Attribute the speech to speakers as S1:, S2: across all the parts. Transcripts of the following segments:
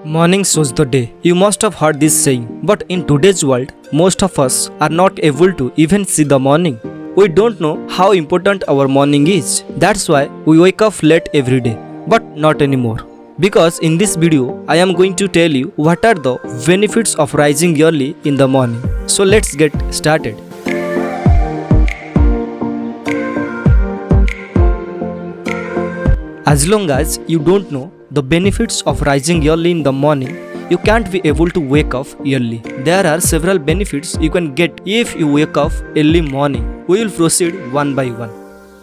S1: Morning shows the day. You must have heard this saying, but in today's world, most of us are not able to even see the morning. We don't know how important our morning is. That's why we wake up late every day, but not anymore. Because in this video, I am going to tell you what are the benefits of rising early in the morning. So let's get started. As long as you don't know the benefits of rising early in the morning, you can't be able to wake up early. There are several benefits you can get if you wake up early morning. We will proceed one by one.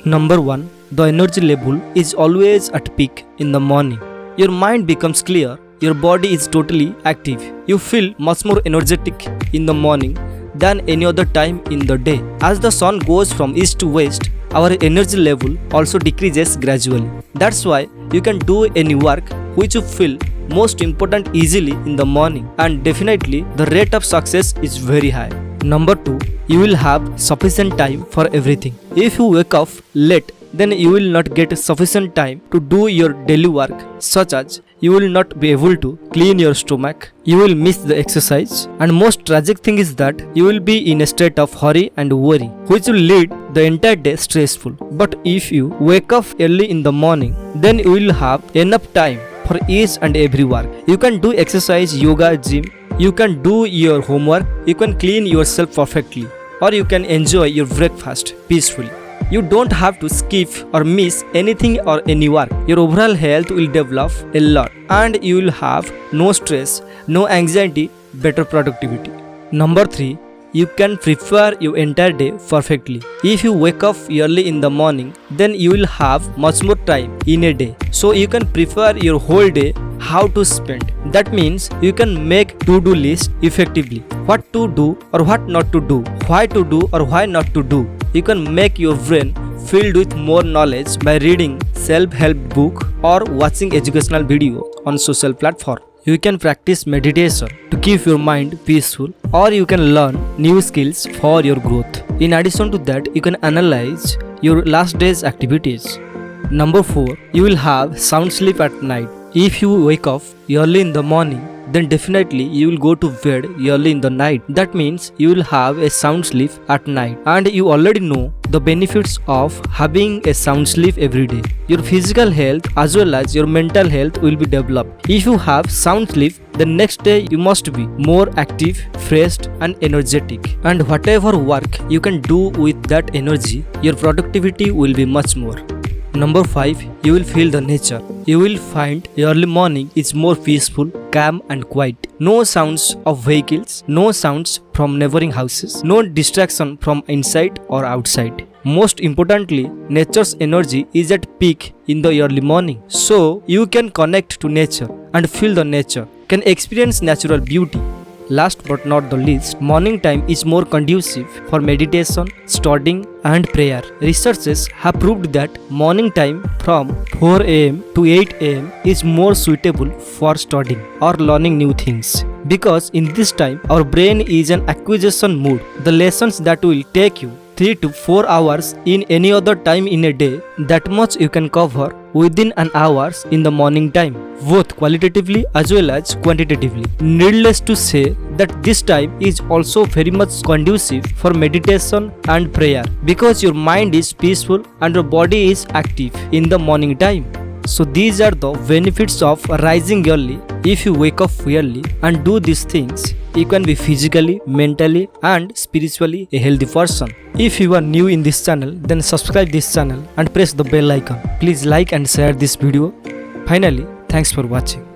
S1: Number 1. The energy level is always at peak in the morning. Your mind becomes clear, your body is totally active. You feel much more energetic in the morning than any other time in the day. As the sun goes from east to west, our energy level also decreases gradually. That's why you can do any work which you feel most important easily in the morning, and definitely the rate of success is very high. Number 2. You will have sufficient time for everything. If you wake up late, then you will not get sufficient time to do your daily work, such as you will not be able to clean your stomach, you will miss the exercise, and most tragic thing is that you will be in a state of hurry and worry, which will lead the entire day stressful. But if you wake up early in the morning, then you will have enough time for each and every work. You can do exercise, yoga, gym, you can do your homework, you can clean yourself perfectly, or you can enjoy your breakfast peacefully. You don't have to skip or miss anything or any work. Your overall health will develop a lot and you will have no stress, no anxiety, better productivity. Number 3. You can prepare your entire day perfectly. If you wake up early in the morning, then you will have much more time in a day. So you can prepare your whole day how to spend. That means you can make to-do list effectively. What to do or what not to do, why to do or why not to do. You can make your brain filled with more knowledge by reading self-help book or watching educational video on social platform. You can practice meditation to keep your mind peaceful, or you can learn new skills for your growth. In addition to that, you can analyze your last day's activities. Number 4. You will have sound sleep at night. If you wake up early in the morning, then definitely you will go to bed early in the night. That means you will have a sound sleep at night, and you already know the benefits of having a sound sleep every day. Your physical health as well as your mental health will be developed. If you have sound sleep, the next day you must be more active, fresh and energetic, and whatever work you can do with that energy, your productivity will be much more. Number 5. You will feel the nature. You will find early morning is more peaceful, calm and quiet. No sounds of vehicles, no sounds from neighboring houses, no distraction from inside or outside. Most importantly, nature's energy is at peak in the early morning. So you can connect to nature and feel the nature, can experience natural beauty. Last but not the least, morning time is more conducive for meditation, studying and prayer. Researchers have proved that morning time from 4 am to 8 am is more suitable for studying or learning new things. Because in this time, our brain is in acquisition mode. The lessons that will take you 3 to 4 hours in any other time in a day, that much you can cover within an hour in the morning time, both qualitatively as well as quantitatively. Needless to say that this time is also very much conducive for meditation and prayer, because your mind is peaceful and your body is active in the morning time. So these are the benefits of rising early. If you wake up early and do these things, you can be physically, mentally and spiritually a healthy person. If you are new in this channel, then subscribe this channel and press the bell icon. Please like and share this video. Finally, thanks for watching.